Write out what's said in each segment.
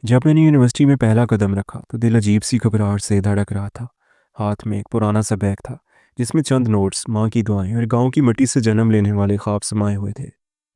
जब मैंने यूनिवर्सिटी में पहला कदम रखा तो दिल अजीब सी घबराहट से धड़क रहा था। हाथ में एक पुराना सा बैग था जिसमें चंद नोट्स, माँ की दुआएं और गांव की मिट्टी से जन्म लेने वाले ख्वाब समाये हुए थे।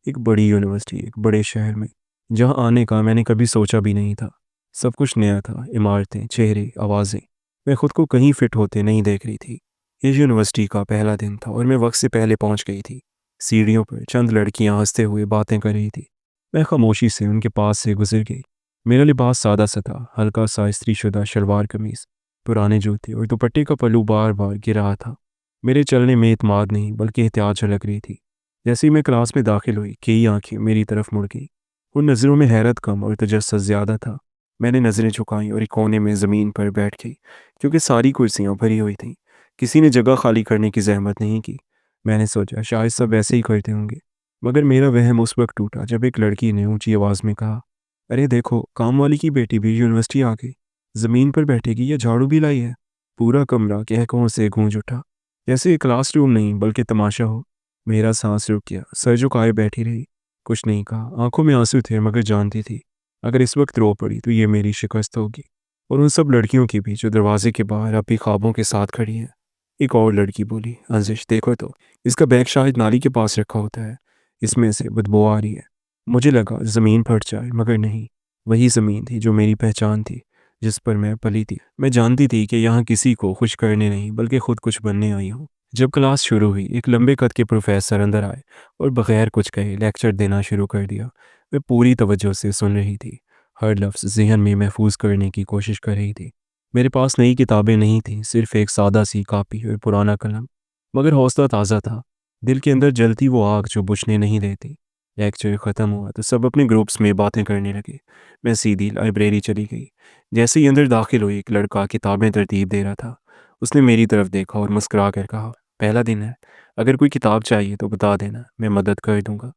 एक बड़ी यूनिवर्सिटी, एक बड़े शहर में, जहां आने का मैंने कभी सोचा भी नहीं था। सब कुछ नया था, इमारतें, चेहरे, आवाज़ें। मैं खुद को कहीं फिट होते नहीं देख रही थी। इस यूनिवर्सिटी का पहला दिन था और मैं वक्त से पहले पहुंच गई थी। सीढ़ियों पर चंद लड़कियां हंसते हुए बातें कर रही थी। मैं खामोशी से उनके पास से गुजर गई। मेरा लिबास सादा सा था, हल्का सा इस्त्रीशुदा शलवार कमीज, पुराने जूते और दुपट्टे का पल्लू बार बार गिर रहा था। मेरे चलने में इत्मीनान नहीं बल्कि एहतियात झलक रही थी। जैसे ही मैं क्लास में दाखिल हुई, कई आंखें मेरी तरफ मुड़ गई। उन नज़रों में हैरत कम और तजस्सुस ज़्यादा था। मैंने नज़रें झुकाईं और एक कोने में ज़मीन पर बैठ गई, क्योंकि सारी कुर्सियां भरी हुई थीं। किसी ने जगह खाली करने की जहमत नहीं की। मैंने सोचा शायद सब ऐसे ही करते होंगे। मगर मेरा वहम उस वक्त टूटा जब एक लड़की ने ऊंची आवाज़ में कहा, अरे देखो, काम वाली की बेटी भी यूनिवर्सिटी आ गई। ज़मीन पर बैठेगी या झाड़ू भी लाई है। पूरा कमरा कहकों से गूंज उठा, जैसे ये क्लासरूम नहीं बल्कि तमाशा हो। मेरा सांस रुक गया, सर झुकाए बैठी रही। कुछ नहीं कहा, आंखों में आंसू थे मगर जानती थी अगर इस वक्त रो पड़ी तो ये मेरी शिकस्त होगी। और उन सब लड़कियों की भी जो दरवाजे के बाहर अपनी ख्वाबों के साथ खड़ी हैं। एक और लड़की बोली, अंजिश देखो तो, इसका बैग शायद नाली के पास रखा होता है। इसमें से बदबू आ रही है। मुझे लगा ज़मीन फट जाए, मगर नहीं। वही ज़मीन थी जो मेरी पहचान थी, जिस पर मैं पली थी। मैं जानती थी कि यहाँ किसी को खुश करने नहीं बल्कि खुद कुछ बनने आई हूँ। जब क्लास शुरू हुई, एक लंबे कद के प्रोफेसर अंदर आए और बगैर कुछ कहे लेक्चर देना शुरू कर दिया। मैं पूरी तवज्जो से सुन रही थी, हर लफ्ज़ ज़हन में महफूज करने की कोशिश कर रही थी। मेरे पास नई किताबें नहीं थीं, सिर्फ एक सादा सी कापी और पुराना कलम। मगर हौसला ताज़ा था। दिल के अंदर जलती वो आग जो बुझने नहीं देती। लेक्चर ख़त्म हुआ तो सब अपने ग्रुप्स में बातें करने लगे। मैं सीधी लाइब्रेरी चली गई। जैसे ही अंदर दाखिल हुई, एक लड़का किताबें तरतीब दे रहा था। उसने मेरी तरफ देखा और मुस्कुरा कर कहा, पहला दिन है, अगर कोई किताब चाहिए तो बता देना, मैं मदद कर दूंगा।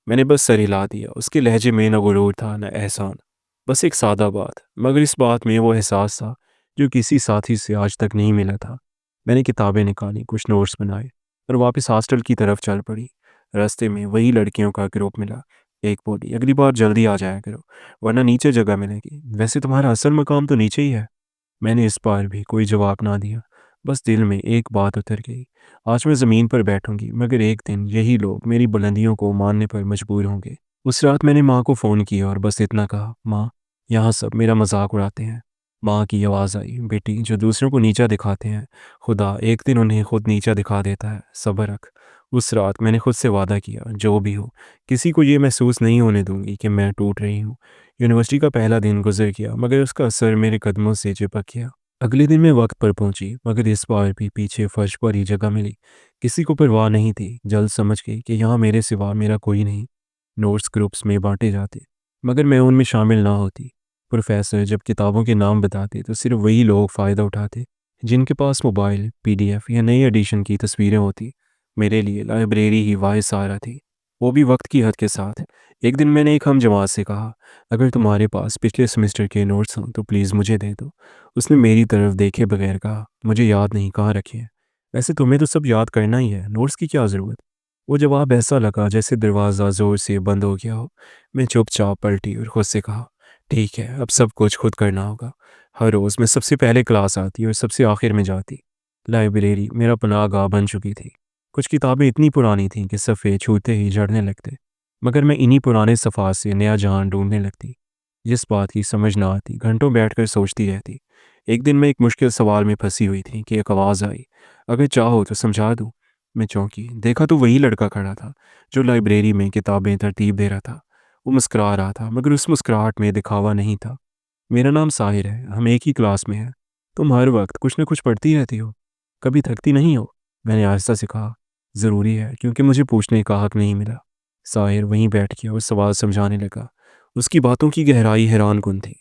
मैंने बस सर हिला दिया। उसके लहजे में न गुरूर था न एहसान, बस एक सादा बात। मगर इस बात में वो एहसास था जो किसी साथी से आज तक नहीं मिला था। मैंने किताबें निकाली, कुछ नोट्स बनाए और वापस हॉस्टल की तरफ चल पड़ी। रास्ते में वही लड़कियों का ग्रुप मिला। एक बोली, अगली बार जल्दी आ जाया करो वरना नीचे जगह मिलेगी। वैसे तुम्हारा असल मकाम तो नीचे ही है। मैंने इस बार भी कोई जवाब ना दिया। बस दिल में एक बात उतर गई, आज मैं ज़मीन पर बैठूंगी मगर एक दिन यही लोग मेरी बुलंदियों को मानने पर मजबूर होंगे। उस रात मैंने माँ को फ़ोन किया और बस इतना कहा, माँ, यहाँ सब मेरा मजाक उड़ाते हैं। माँ की आवाज़ आई, बेटी, जो दूसरों को नीचा दिखाते हैं, खुदा एक दिन उन्हें खुद नीचा दिखा देता है, सब्र रख। उस रात मैंने खुद से वादा किया, जो भी हो, किसी को ये महसूस नहीं होने दूंगी कि मैं टूट रही हूँ। यूनिवर्सिटी का पहला दिन गुजर गया मगर उसका असर मेरे कदमों से चिपक गया। अगले दिन मैं वक्त पर पहुंची, मगर इस बार भी पीछे फर्श पर ही जगह मिली। किसी को परवाह नहीं थी। जल्द समझ गई कि यहाँ मेरे सिवा मेरा कोई नहीं। नोट्स ग्रुप्स में बांटे जाते, मगर मैं उनमें शामिल ना होती। प्रोफेसर जब किताबों के नाम बताते तो सिर्फ वही लोग फ़ायदा उठाते जिनके पास मोबाइल, पीडीएफ या नई एडिशन की तस्वीरें होती। मेरे लिए लाइब्रेरी ही वाहिद सहारा थी, वो भी वक्त की हद के साथ। एक दिन मैंने एक हम जमात से कहा, अगर तुम्हारे पास पिछले सेमेस्टर के नोट्स हों तो प्लीज़ मुझे दे दो। उसने मेरी तरफ देखे बगैर कहा, मुझे याद नहीं, कहाँ रखे हैं। वैसे तुम्हें तो सब याद करना ही है, नोट्स की क्या ज़रूरत। वो जवाब ऐसा लगा जैसे दरवाज़ा ज़ोर से बंद हो गया हो। मैं चुपचाप पलटी और खुद से कहा, ठीक है, अब सब कुछ खुद करना होगा। हर रोज़ मैं सबसे पहले क्लास आती और सबसे आखिर में जाती। लाइब्रेरी मेरा पनाहगाह बन चुकी थी। कुछ किताबें इतनी पुरानी थीं कि सफ़े छूते ही झड़ने लगते, मगर मैं इन्हीं पुराने सफ़ात से नया जहान ढूंढने लगती। जिस बात की समझ ना आती, घंटों बैठकर सोचती रहती। एक दिन मैं एक मुश्किल सवाल में फंसी हुई थी कि एक आवाज़ आई, अगर चाहो तो समझा दूँ। मैं चौंकी, देखा तो वही लड़का खड़ा था जो लाइब्रेरी में किताबें तरतीब दे रहा था। वो मुस्कुरा रहा था, मगर उस मुस्कुराहट में दिखावा नहीं था। मेरा नाम साहिर है, हम एक ही क्लास में हैं। तुम हर वक्त कुछ न कुछ पढ़ती रहती हो, कभी थकती नहीं हो। मैंने आहिस्ता से कहा, ज़रूरी है, क्योंकि मुझे पूछने का हक नहीं मिला। साहिर वहीं बैठ गया और सवाल समझाने लगा। उसकी बातों की गहराई हैरान कुन थी।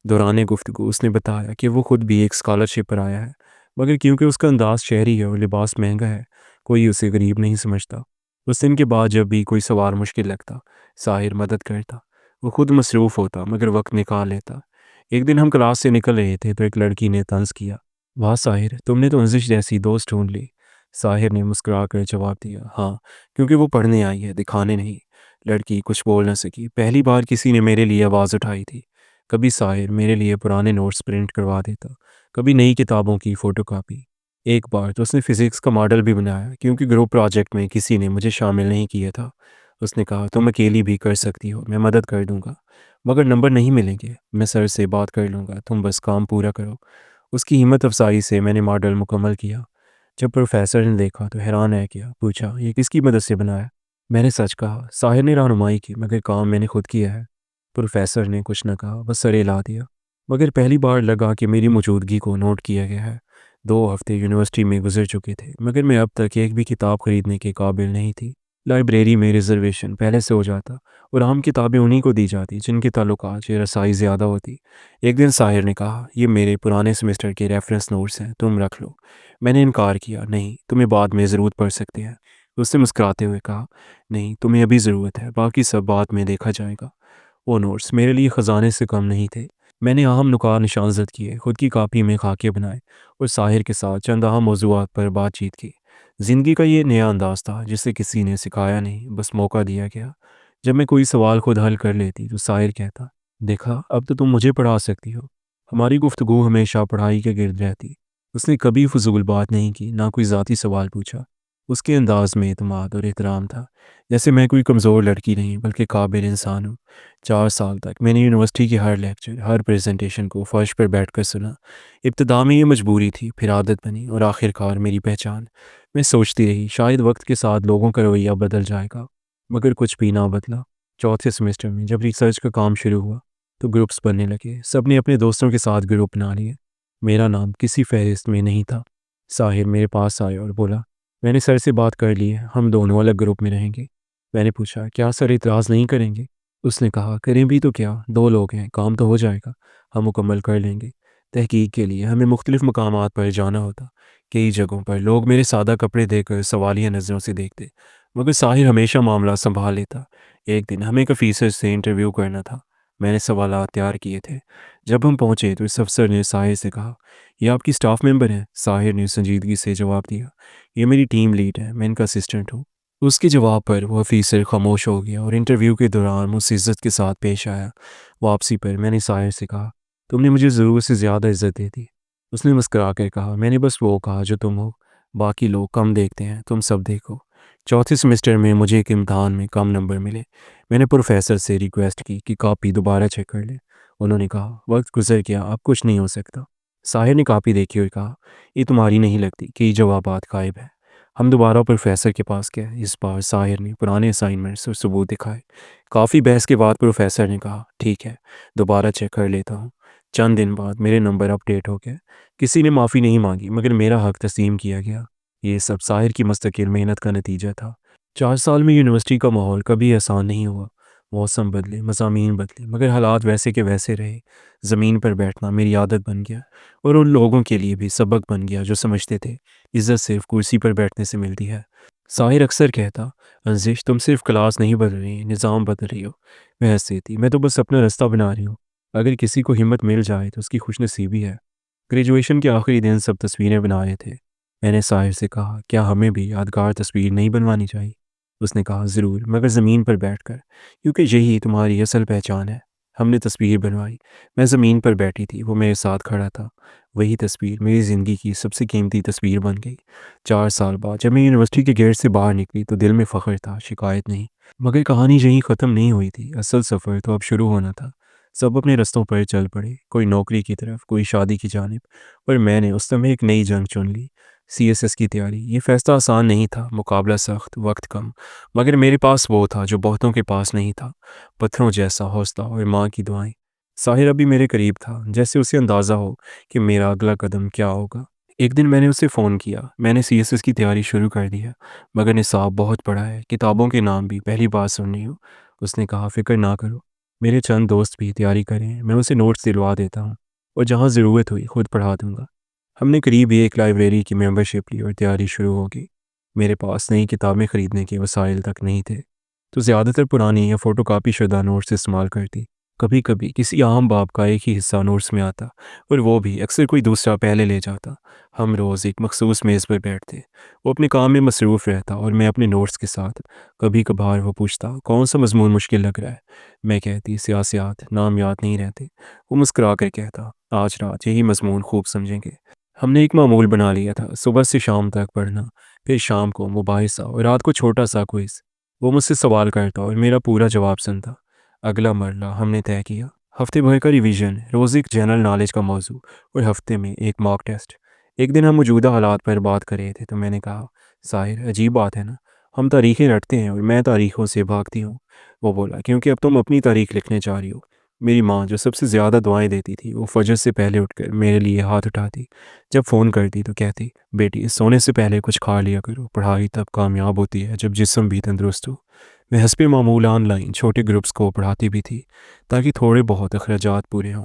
दौरान गुफ्तगू उसने बताया कि वो खुद भी एक स्कॉलरशिप पर आया है, मगर क्योंकि उसका अंदाज शहरी है और लिबास महंगा है, कोई उसे गरीब नहीं समझता। उस दिन के बाद जब भी कोई सवाल मुश्किल लगता, साहिर मदद करता। वो खुद मसरूफ़ होता मगर वक्त निकाल लेता। एक दिन हम क्लास से निकल रहे थे तो एक लड़की ने तंज किया, वाह साहिर, तुमने तो अंजिश जैसी दोस्त ढूंढ ली। साहिर ने मुस्कुरा कर जवाब दिया, हाँ, क्योंकि वो पढ़ने आई है, दिखाने नहीं। लड़की कुछ बोल न सकी। पहली बार किसी ने मेरे लिए आवाज़ उठाई थी। कभी साहिर मेरे लिए पुराने नोट्स प्रिंट करवा देता, कभी नई किताबों की फ़ोटोकॉपी। एक बार तो उसने फ़िज़िक्स का मॉडल भी बनाया क्योंकि ग्रुप प्रोजेक्ट में किसी ने मुझे शामिल नहीं किया था। उसने कहा, तुम अकेली भी कर सकती हो, मैं मदद कर दूंगा। मगर नंबर नहीं मिलेंगे, मैं सर से बात कर लूँगा, तुम बस काम पूरा करो। उसकी हिम्मत अफजाई से मैंने मॉडल मुकम्मल किया। जब प्रोफेसर ने देखा तो हैरान रह गया, पूछा, ये किसकी मदद से बनाया? मैंने सच कहा, साहिर ने रहनुमाई की, मगर काम मैंने खुद किया है। प्रोफेसर ने कुछ न कहा, बस सर हिला दिया। मगर पहली बार लगा कि मेरी मौजूदगी को नोट किया गया है। 2 हफ्ते यूनिवर्सिटी में गुजर चुके थे, मगर मैं अब तक एक भी किताब खरीदने के काबिल नहीं थी। लाइब्रेरी में रिजर्वेशन पहले से हो जाता और आम किताबें उन्हीं को दी जाती जिनके ताल्लुकात या रसाई ज़्यादा होती। एक दिन साहिर ने कहा, ये मेरे पुराने सेमेस्टर के रेफरेंस नोट्स हैं, तुम रख लो। मैंने इनकार किया, नहीं, तुम्हें बाद में ज़रूरत पड़ सकती है। उसने मुस्कुराते हुए कहा, नहीं, तुम्हें अभी ज़रूरत है, बाकी सब बाद में देखा जाएगा। वो नोट्स मेरे लिए ख़जाने से कम नहीं थे। मैंने अहम नुकात निशानजद किए, खुद की कापी में खाके बनाए और साहिर के साथ चंद अहम मौज़ूआत पर बातचीत की। ज़िंदगी का ये नया अंदाज़ था जिसे किसी ने सिखाया नहीं, बस मौका दिया गया। जब मैं कोई सवाल खुद हल कर लेती तो साहिर कहता, देखा, अब तो तुम मुझे पढ़ा सकती हो। हमारी गुफ्तगू हमेशा पढ़ाई के गिर्द रहती। उसने कभी फजूल बात नहीं की, ना कोई ज़ाती सवाल पूछा। उसके अंदाज में एतमाद और एहतराम था, जैसे मैं कोई कमज़ोर लड़की नहीं बल्कि काबिल इंसान हूँ। 4 साल तक मैंने यूनिवर्सिटी के हर लेक्चर, हर प्रेजेंटेशन को फर्श पर बैठकर सुना। इब्तदा में ये मजबूरी थी, फिर आदत बनी और आखिरकार मेरी पहचान। मैं सोचती रही, शायद वक्त के साथ लोगों का रवैया बदल जाएगा, मगर कुछ भी ना बदला। चौथे सेमेस्टर में जब रिसर्च का काम शुरू हुआ तो ग्रुप्स बनने लगे। सब ने अपने दोस्तों के साथ ग्रुप बना लिए। मेरा नाम किसी फहरिस्त में नहीं था। साहिर मेरे पास आया और बोला, मैंने सर से बात कर ली है, हम दोनों अलग ग्रुप में रहेंगे। मैंने पूछा, क्या सर इतराज़ नहीं करेंगे? उसने कहा, करें भी तो क्या, 2 लोग हैं, काम तो हो जाएगा, हम मुकम्मल कर लेंगे। तहकीक के लिए हमें मुख्तलिफ मकामात पर जाना होता। कई जगहों पर लोग मेरे सादा कपड़े देखकर सवालिया नज़रों से देखते, मगर साहिर हमेशा मामला संभाल लेता। एक दिन हमें एक अफीसर से इंटरव्यू करना था। मैंने सवालात तैयार किए थे। जब हम पहुंचे तो इस अफसर ने साहिर से कहा, ये आपकी स्टाफ मेंबर है? साहिर ने संजीदगी से जवाब दिया, ये मेरी टीम लीड है, मैं इनका असिस्टेंट हूँ। उसके जवाब पर वो अफीसर खामोश हो गया और इंटरव्यू के दौरान मुझसे इज्जत के साथ पेश आया। वापसी पर मैंने साहिर से कहा, तुमने मुझे ज़रूरत से ज़्यादा इज्जत दे दी। उसने मुस्कुरा कर कहा, मैंने बस वो कहा जो तुम हो, बाकी लोग कम देखते हैं, तुम सब देखो। चौथे सेमेस्टर में मुझे एक इम्तहान में कम नंबर मिले। मैंने प्रोफेसर से रिक्वेस्ट की कि कॉपी दोबारा चेक कर ले। उन्होंने कहा, वक्त गुजर गया, अब कुछ नहीं हो सकता। साहिर ने कॉपी देखी और कहा, ये तुम्हारी नहीं लगती, कई जवाबात गायब है। हम दोबारा प्रोफेसर के पास गए। इस बार साहिर ने पुराने असाइनमेंट्स और सबूत दिखाए। काफ़ी बहस के बाद प्रोफेसर ने कहा, ठीक है, दोबारा चेक कर लेता हूँ। चंद दिन बाद मेरे नंबर अपडेट हो गए। किसी ने माफ़ी नहीं मांगी, मगर मेरा हक तस्लीम किया गया। ये सब साहिर की मुस्तकिल मेहनत का नतीजा था। 4 साल में यूनिवर्सिटी का माहौल कभी आसान नहीं हुआ। मौसम बदले, मज़ामीन बदले, मगर हालात वैसे के वैसे रहे। ज़मीन पर बैठना मेरी आदत बन गया और उन लोगों के लिए भी सबक बन गया जो समझते थे इज़्ज़त सिर्फ कुर्सी पर बैठने से मिलती है। साहिर अक्सर कहता, अंजिश, तुम सिर्फ क्लास नहीं बदल रही, निज़ाम बदल रही हो। मैं हंसती थी, मैं तो बस अपना रास्ता बना रही हूँ। अगर किसी को हिम्मत मिल जाए तो उसकी खुशनसीबी है। ग्रेजुएशन के आखिरी दिन सब तस्वीरें बना रहे थे। मैंने साहिर से कहा, क्या हमें भी यादगार तस्वीर नहीं बनवानी चाहिए? उसने कहा, ज़रूर, मगर ज़मीन पर बैठकर, क्योंकि यही तुम्हारी असल पहचान है। हमने तस्वीर बनवाई। मैं ज़मीन पर बैठी थी, वो मेरे साथ खड़ा था। वही तस्वीर मेरी ज़िंदगी की सबसे कीमती तस्वीर बन गई। 4 साल बाद जब मैं यूनिवर्सिटी के गेट से बाहर निकली तो दिल में फ़ख्र था, शिकायत नहीं। मगर कहानी यहीं ख़त्म नहीं हुई थी, असल सफ़र तो अब शुरू होना था। सब अपने रास्तों पर चल पड़े, कोई नौकरी की तरफ, कोई शादी की जानिब, पर मैंने उस समय एक नई जंग चुन ली, सीएसएस की तैयारी। ये फ़ैसला आसान नहीं था, मुकाबला सख्त, वक्त कम, मगर मेरे पास वो था जो बहुतों के पास नहीं था, पत्थरों जैसा हौसला और माँ की दुआएं। साहिर अभी मेरे करीब था, जैसे उसे अंदाज़ा हो कि मेरा अगला कदम क्या होगा। एक दिन मैंने उसे फ़ोन किया, मैंने सीएसएस की तैयारी शुरू कर दी है, मगर निसाब बहुत बड़ा है, किताबों के नाम भी पहली बार सुन रही हूँ। उसने कहा, फ़िक्र ना करो, मेरे चंद दोस्त भी तैयारी करें, मैं उसे नोट्स दिलवा देता हूँ और जहाँ ज़रूरत हुई खुद पढ़ा दूँगा। हमने करीब ही एक लाइब्रेरी की मेंबरशिप ली और तैयारी शुरू हो गई। मेरे पास नई किताबें खरीदने के वसाइल तक नहीं थे, तो ज़्यादातर पुरानी या फ़ोटोकॉपी शुदा नोट्स इस्तेमाल करती। कभी कभी किसी आम बाब का एक ही हिस्सा नोट्स में आता और वो भी अक्सर कोई दूसरा पहले ले जाता। हम रोज़ एक मखसूस मेज़ पर बैठते। वो अपने काम में मसरूफ़ रहता और मैं अपने नोट्स के साथ। कभी कभार वो पूछता कौन सा मजमून मुश्किल लग रहा है। मैं कहती सियासियात, नाम याद नहीं रहते। वो मुस्कुरा कर कहता आज रात यही मजमून खूब समझेंगे। हमने एक मामूल बना लिया था, सुबह से शाम तक पढ़ना, फिर शाम को मुबाहिसा और रात को छोटा सा क्विज। वो मुझसे सवाल करता और मेरा पूरा जवाब सुनता। अगला मरला हमने तय किया, हफ्ते भर का रिवीजन, रोज़ एक जनरल नॉलेज का मौजू और हफ्ते में एक मॉक टेस्ट। एक दिन हम मौजूदा हालात पर बात कर रहे थे तो मैंने कहा साहिर अजीब बात है ना, हम तारीखें रटते हैं और मैं तारीखों से भागती हूँ। वो बोला क्योंकि अब तुम अपनी तारीख लिखने जा रही हो। मेरी माँ जो सबसे ज़्यादा दुआएं देती थी वो फजर से पहले उठकर मेरे लिए हाथ उठाती। जब फ़ोन करती तो कहती बेटी सोने से पहले कुछ खा लिया करो, पढ़ाई तब कामयाब होती है जब जिस्म भी तंदुरुस्त हो। मैं हस्बे मामूल ऑनलाइन छोटे ग्रुप्स को पढ़ाती भी थी ताकि थोड़े बहुत अखराजात पूरे हों।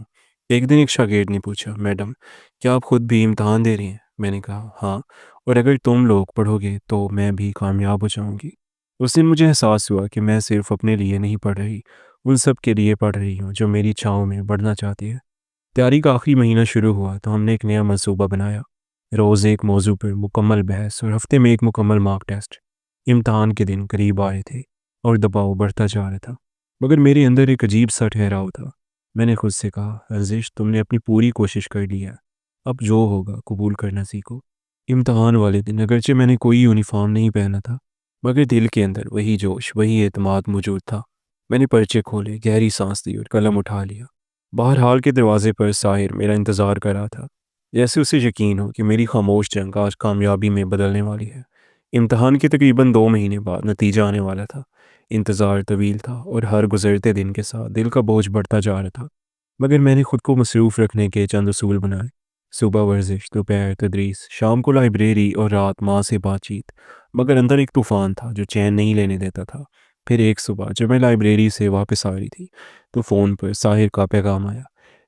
एक दिन एक शागिर्द ने पूछा मैडम क्या आप खुद भी इम्तहान दे रही हैं? मैंने कहा हाँ, और अगर तुम लोग पढ़ोगे तो मैं भी कामयाब हो जाऊंगी। उस दिन मुझे एहसास हुआ कि मैं सिर्फ अपने लिए नहीं पढ़ रही, उन सब के लिए पढ़ रही हूँ जो मेरी छाँव में बढ़ना चाहती है। तैयारी का आखिरी महीना शुरू हुआ तो हमने एक नया मंसूबा बनाया। रोज़ एक मौजू पर मुकम्मल बहस और हफ्ते में एक मुकम्मल मार्क टेस्ट। इम्तहान के दिन करीब आ रहे थे और दबाव बढ़ता जा रहा था, मगर मेरे अंदर एक अजीब सा ठहराव था। मैंने खुद से कहा अर्जिश तुमने अपनी पूरी कोशिश कर ली है, अब जो होगा कबूल करना सीखो। इम्तहान वाले दिन अगरचे मैंने कोई यूनिफॉर्म नहीं पहना था, मगर दिल के अंदर वही जोश, वही एतमाद मौजूद था। मैंने पर्चे खोले, गहरी सांस ली और कलम उठा लिया। बाहर हाल के दरवाजे पर साहिर मेरा इंतज़ार कर रहा था, जैसे उसे यकीन हो कि मेरी खामोश जंग आज कामयाबी में बदलने वाली है। इम्तहान के तकरीबन 2 महीने बाद नतीजा आने वाला था। इंतज़ार तवील था और हर गुजरते दिन के साथ दिल का बोझ बढ़ता जा रहा था। मगर मैंने खुद को मसरूफ़ रखने के चंद असूल बनाए। सुबह वर्जिश, दोपहर तदरीस, शाम को लाइब्रेरी और रात माँ से बातचीत। मगर अंदर एक तूफ़ान था जो चैन नहीं लेने देता था। फिर एक सुबह जब मैं लाइब्रेरी से वापस आ रही थी तो फ़ोन पर साहिर का पैगाम आया,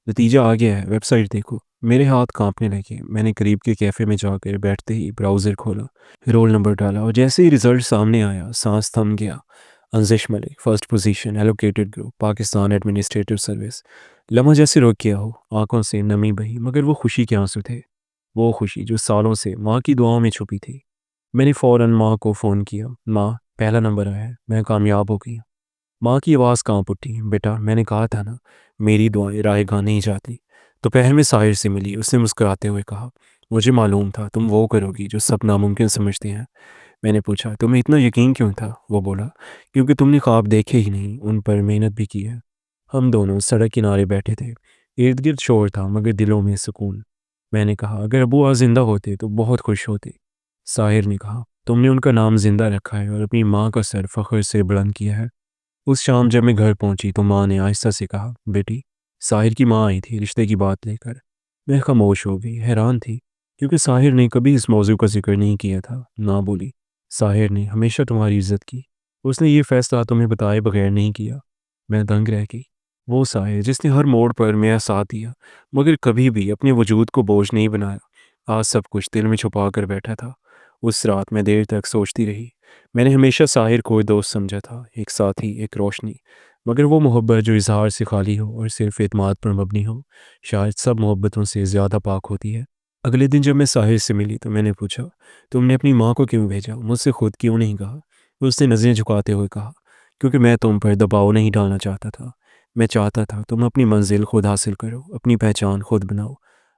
नतीजा आ गया है, वेबसाइट देखो। मेरे हाथ कांपने लगे। मैंने करीब के कैफ़े में जाकर बैठते ही ब्राउज़र खोला, रोल नंबर डाला और जैसे ही रिज़ल्ट सामने आया सांस थम गया। Anjish Malik, first position, allocated group, Pakistan administrative service. लम्हा जैसे रुक गया हो, आंखों से नमी बही, मगर वो खुशी के आंसू थे। वो खुशी जो सालों से माँ की दुआओं में छुपी थी। मैंने फ़ौरन माँ को फ़ोन किया, माँ पहला नंबर आया है, मैं कामयाब हो गई। माँ की आवाज़ कांप उठी, बेटा मैंने कहा था ना, मेरी दुआएं रायगा नहीं जाती। दोपहर में साहिर से मिली, उसने मुस्कुराते हुए कहा मुझे मालूम था तुम वो करोगी जो सब नामुमकिन समझते हैं। मैंने पूछा तुम्हें इतना यकीन क्यों था? वो बोला क्योंकि तुमने ख्वाब देखे ही नहीं, उन पर मेहनत भी की है। हम दोनों सड़क किनारे बैठे थे, इर्द गिर्द शोर था मगर दिलों में सुकून। मैंने कहा अगर अबू आज जिंदा होते तो बहुत खुश होते। साहिर ने कहा तुमने उनका नाम जिंदा रखा है और अपनी माँ का सर फख्र से बुलंद किया है। उस शाम जब मैं घर पहुंची तो माँ ने आहिस्ता से कहा बेटी साहिर की माँ आई थी रिश्ते की बात लेकर। मैं खामोश हो गई, हैरान थी क्योंकि साहिर ने कभी इस मौजू का जिक्र नहीं किया था। ना बोली साहिर ने हमेशा तुम्हारी इज्जत की, उसने ये फैसला तुम्हें बताए बगैर नहीं किया। मैं दंग रह गई। वो साहिर जिसने हर मोड़ पर मेरा साथ दिया मगर कभी भी अपने वजूद को बोझ नहीं बनाया, आज सब कुछ दिल में छुपा कर बैठा था। उस रात मैं देर तक सोचती रही। मैंने हमेशा साहिर को दोस्त समझा था, एक साथी, एक रोशनी। मगर वो मोहब्बत जो इजहार से खाली हो और सिर्फ एतमाद पर मबनी हो, शायद सब मोहब्बतों से ज़्यादा पाक होती है। अगले दिन जब मैं साहिर से मिली तो मैंने पूछा तुमने अपनी माँ को क्यों भेजा, मुझसे खुद क्यों नहीं कहा? उसने नज़रें झुकाते हुए कहा क्योंकि मैं तुम पर दबाव नहीं डालना चाहता था। मैं चाहता था तुम अपनी मंजिल खुद हासिल करो, अपनी पहचान खुद बनाओ।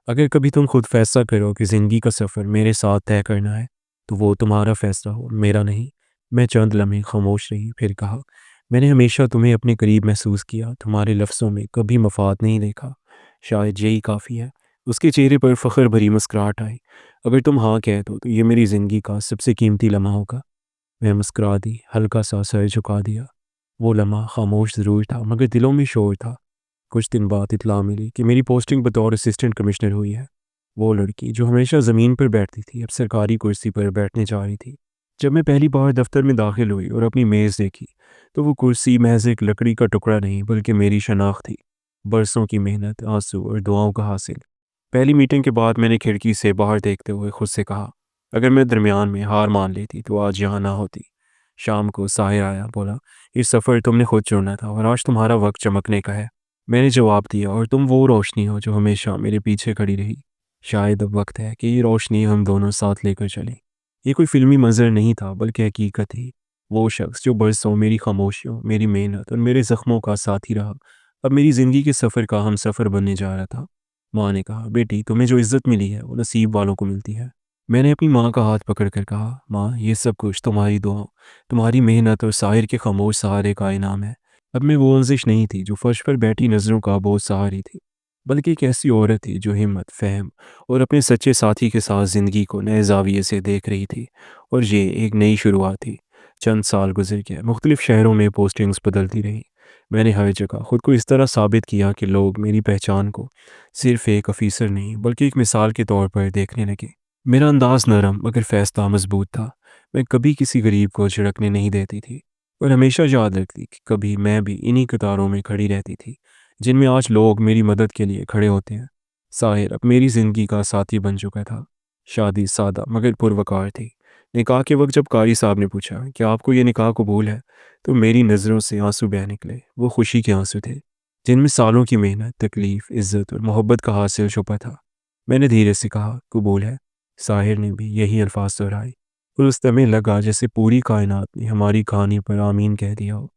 अगर कभी तुम खुद फैसला करो कि ज़िंदगी का सफ़र मेरे साथ तय करना है तो वो तुम्हारा फैसला हो, मेरा नहीं। मैं चंद लम्हे खामोश रही, फिर कहा मैंने हमेशा तुम्हें अपने करीब महसूस किया, तुम्हारे लफ्ज़ों में कभी मफाद नहीं देखा। शायद यही काफ़ी है। उसके चेहरे पर फ़ख्र भरी मुस्कुराहट आई। अगर तुम हाँ कह दो तो ये मेरी ज़िंदगी का सबसे कीमती लम्हा होगा। मैं मुस्कुरा दी, हल्का सा सर झुका दिया। वो लम्हा खामोश ज़रूर था मगर दिलों में शोर था। कुछ दिन बाद इत्तला मिली कि मेरी पोस्टिंग बतौर असिस्टेंट कमिश्नर हुई है। वो लड़की जो हमेशा ज़मीन पर बैठती थी अब सरकारी कुर्सी पर बैठने जा रही थी। जब मैं पहली बार दफ्तर में दाखिल हुई और अपनी मेज़ देखी तो वो कुर्सी महज एक लकड़ी का टुकड़ा नहीं बल्कि मेरी शनाख्त थी, बरसों की मेहनत, आंसू और दुआओं का हासिल। पहली मीटिंग के बाद मैंने खिड़की से बाहर देखते हुए खुद से कहा अगर मैं दरमियान में हार मान लेती तो आज यहाँ ना होती। शाम को साहिर आया, बोला इस सफ़र तुमने खुद चुना था और आज तुम्हारा वक्त चमकने का है। मैंने जवाब दिया, और तुम वो रोशनी हो जो हमेशा मेरे पीछे खड़ी रही। शायद अब वक्त है कि ये रोशनी हम दोनों साथ लेकर चलें। ये कोई फिल्मी मंजर नहीं था, बल्कि हकीकत थी। वो शख्स जो बरसों मेरी खामोशियों, मेरी मेहनत और मेरे ज़ख्मों का साथी रहा, अब मेरी ज़िंदगी के सफ़र का हम सफ़र बनने जा रहा था। माँ ने कहा, बेटी तुम्हें जो इज़्ज़त मिली है वो नसीब वालों को मिलती है। मैंने अपनी माँ का हाथ पकड़कर कहा, माँ ये सब कुछ तुम्हारी दुआओं, तुम्हारी मेहनत और साहिर के खामोश सहारे का इनाम है। अब मैं वो अंजिश नहीं थी जो फर्श पर बैठी नज़रों का बोझ सहा रही थी, बल्कि एक ऐसी औरत थी जो हिम्मत, फ़हम और अपने सच्चे साथी के साथ ज़िंदगी को नए ज़ाविये से देख रही थी। और ये एक नई शुरुआत थी। चंद साल गुजर गए, मुख्तलिफ शहरों में पोस्टिंग्स बदलती रही। मैंने हर जगह खुद को इस तरह साबित किया कि लोग मेरी पहचान को सिर्फ एक अफीसर नहीं, बल्कि एक मिसाल के तौर पर देखने लगे। मेरा अंदाज नरम मगर फैसला मजबूत था। मैं कभी किसी गरीब को झिड़कने नहीं देती थी, और हमेशा याद रखती कि कभी मैं भी इन्हीं कतारों में खड़ी रहती थी जिनमें आज लोग मेरी मदद के लिए खड़े होते हैं। साहिर अब मेरी ज़िंदगी का साथी बन चुका था। शादी सादा मगर पुरवकार थी। निकाह के वक्त जब कारी साहब ने पूछा कि आपको ये निकाह कबूल है, तो मेरी नज़रों से आंसू बह निकले। वो खुशी के आंसू थे, जिनमें सालों की मेहनत, तकलीफ़, इज़्ज़त और मोहब्बत का हासिल छुपा था। मैंने धीरे से कहा, कबूल है। साहिर ने भी यही अल्फाज दोहराए, और उस समय लगा जैसे पूरी कायनात ने हमारी कहानी पर आमीन कह दिया हो।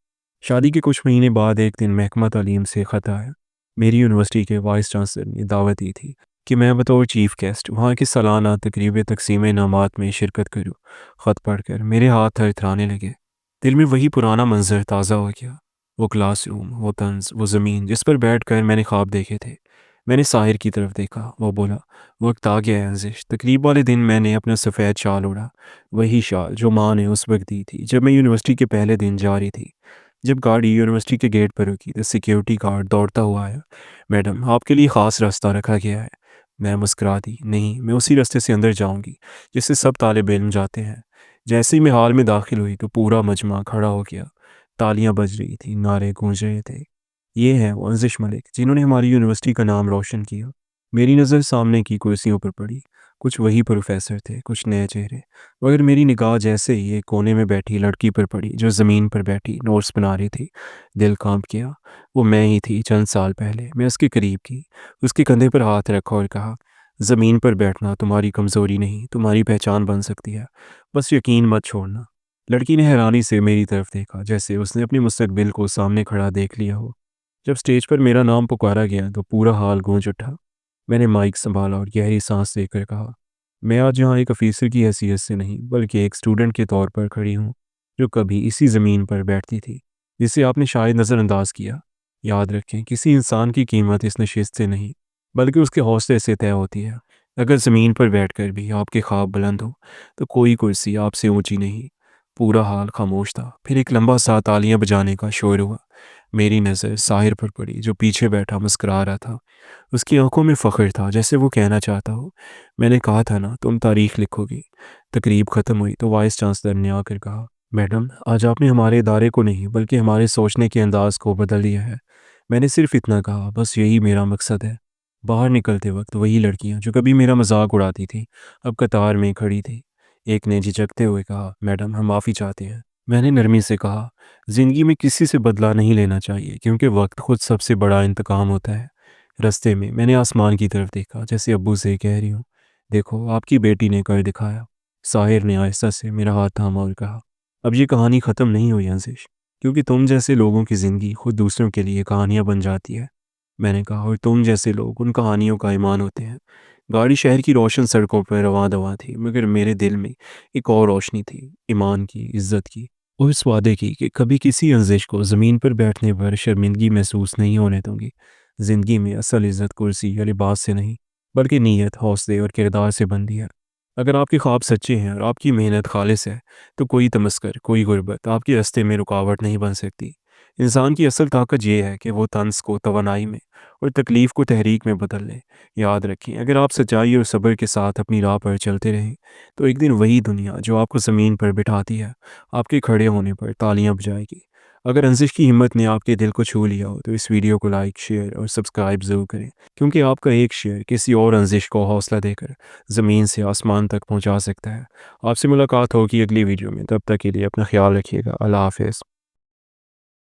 शादी के कुछ महीने बाद एक दिन महकमा तालीम से ख़त आया। मेरी यूनिवर्सिटी के वाइस चांसलर ने दावत दी थी कि मैं बतौर चीफ गेस्ट वहाँ की सालाना तकरीब तकसीम इनामात में शिरकत करूँ। ख़त पढ़कर मेरे हाथ थरथराने लगे। दिल में वही पुराना मंजर ताज़ा हो गया। वो क्लासरूम, वो तंज, वो ज़मीन जिस पर बैठ कर मैंने ख्वाब देखे थे। मैंने साहिर की तरफ देखा। वो बोला, वक्त आ गया है अंजिश। तकरीब वाले दिन मैंने अपना सफ़ेद शाल ओढ़ा। वही शाल जो माँ ने उस वक्त दी थी जब मैं यूनिवर्सिटी के पहले दिन जा रही थी। जब गाड़ी यूनिवर्सिटी के गेट पर रुकी तो सिक्योरिटी गार्ड दौड़ता हुआ आया। मैडम, आपके लिए ख़ास रास्ता रखा गया है। मैं मुस्कुरा दी। नहीं, मैं उसी रास्ते से अंदर जाऊंगी जिससे सब तालिब इल्म जाते हैं। जैसे ही मैं हॉल में दाखिल हुई तो पूरा मजमा खड़ा हो गया। तालियां बज रही थी, नारे गूंज रहे थे। ये हैं वो अंजिश मलिक जिन्होंने हमारी यूनिवर्सिटी का नाम रोशन किया। मेरी नज़र सामने की कुर्सियों पर पड़ी। कुछ वही प्रोफेसर थे, कुछ नए चेहरे, मगर मेरी निगाह जैसे ही एक कोने में बैठी लड़की पर पड़ी जो ज़मीन पर बैठी नोट्स बना रही थी। दिल कांप गया। वो मैं ही थी चंद साल पहले। मैं उसके करीब की, उसके कंधे पर हाथ रखा और कहा, ज़मीन पर बैठना तुम्हारी कमज़ोरी नहीं, तुम्हारी पहचान बन सकती है। बस यकीन मत छोड़ना। लड़की ने हैरानी से मेरी तरफ देखा, जैसे उसने अपने मुस्तकबिल को सामने खड़ा देख लिया हो। जब स्टेज पर मेरा नाम पुकारा गया तो पूरा हाल गूंज उठा। मैंने माइक संभाला और गहरी सांस लेकर कहा, मैं आज यहाँ एक अफीसर की हैसियत से नहीं, बल्कि एक स्टूडेंट के तौर पर खड़ी हूँ, जो कभी इसी ज़मीन पर बैठती थी, जिसे आपने शायद नज़रअंदाज किया। याद रखें, किसी इंसान की कीमत इस नशिस्त से नहीं, बल्कि उसके हौसले से तय होती है। अगर ज़मीन पर बैठकर भी आपके ख्वाब बुलंद हो, तो कोई कुर्सी आपसे ऊंची नहीं। पूरा हाल खामोश था। फिर एक लंबा सा तालियां बजाने का शोर हुआ। मेरी नज़र साहिर पर पड़ी, जो पीछे बैठा मुस्कुरा रहा था। उसकी आंखों में फ़ख्र था, जैसे वो कहना चाहता हो, मैंने कहा था ना तुम तारीख लिखोगी। तकरीब ख़त्म हुई तो वाइस चांसलर ने आकर कहा, मैडम, आज आपने हमारे इदारे को नहीं बल्कि हमारे सोचने के अंदाज को बदल दिया है। मैंने सिर्फ इतना कहा, बस यही मेरा मकसद है। बाहर निकलते वक्त वही लड़कियां जो कभी मेरा मजाक उड़ाती थी, अब कतार में खड़ी थी। एक ने झिझकते हुए कहा, मैडम, हम माफ़ी चाहते हैं। मैंने नरमी से कहा, ज़िंदगी में किसी से बदला नहीं लेना चाहिए, क्योंकि वक्त खुद सबसे बड़ा इंतकाम होता है। रास्ते में मैंने आसमान की तरफ देखा, जैसे अब्बू से कह रही हूँ, देखो आपकी बेटी ने कर दिखाया। साहिर ने आहिस्ता से मेरा हाथ थामा और कहा, अब ये कहानी ख़त्म नहीं हुई अंजिश, क्योंकि तुम जैसे लोगों की ज़िंदगी खुद दूसरों के लिए कहानियाँ बन जाती है। मैंने कहा, और तुम जैसे लोग उन कहानियों का ईमान होते हैं। गाड़ी शहर की रोशन सड़कों पर रवां दवां थी, मगर मेरे दिल में एक और रोशनी थी, ईमान की, इज्जत की, और इस वादे की कि कभी किसी अंजिश को ज़मीन पर बैठने पर शर्मिंदगी महसूस नहीं होने दूंगी। ज़िंदगी में असल इज़्ज़त कुर्सी या लिबास से नहीं, बल्कि नीयत, हौसले और किरदार से बनती है। अगर आपके ख्वाब सच्चे हैं और आपकी मेहनत खालिस है, तो कोई तमस्कर, कोई गुर्बत आपके रास्ते में रुकावट नहीं बन सकती। इंसान की असल ताकत यह है कि वो तंज को तवानाई में और तकलीफ़ को तहरीक में बदल ले। याद रखें, अगर आप सच्चाई और सब्र के साथ अपनी राह पर चलते रहें, तो एक दिन वही दुनिया जो आपको ज़मीन पर बिठाती है, आपके खड़े होने पर तालियां बजाएगी। अगर अंजिश की हिम्मत ने आपके दिल को छू लिया हो, तो इस वीडियो को लाइक, शेयर और सब्सक्राइब ज़रूर करें, क्योंकि आपका एक शेयर किसी और अंजिश को हौसला देकर ज़मीन से आसमान तक पहुंचा सकता है। आपसे मुलाकात होगी अगली वीडियो में। तब तक के लिए अपना ख्याल रखिएगा। अल्लाह हाफ़िज़।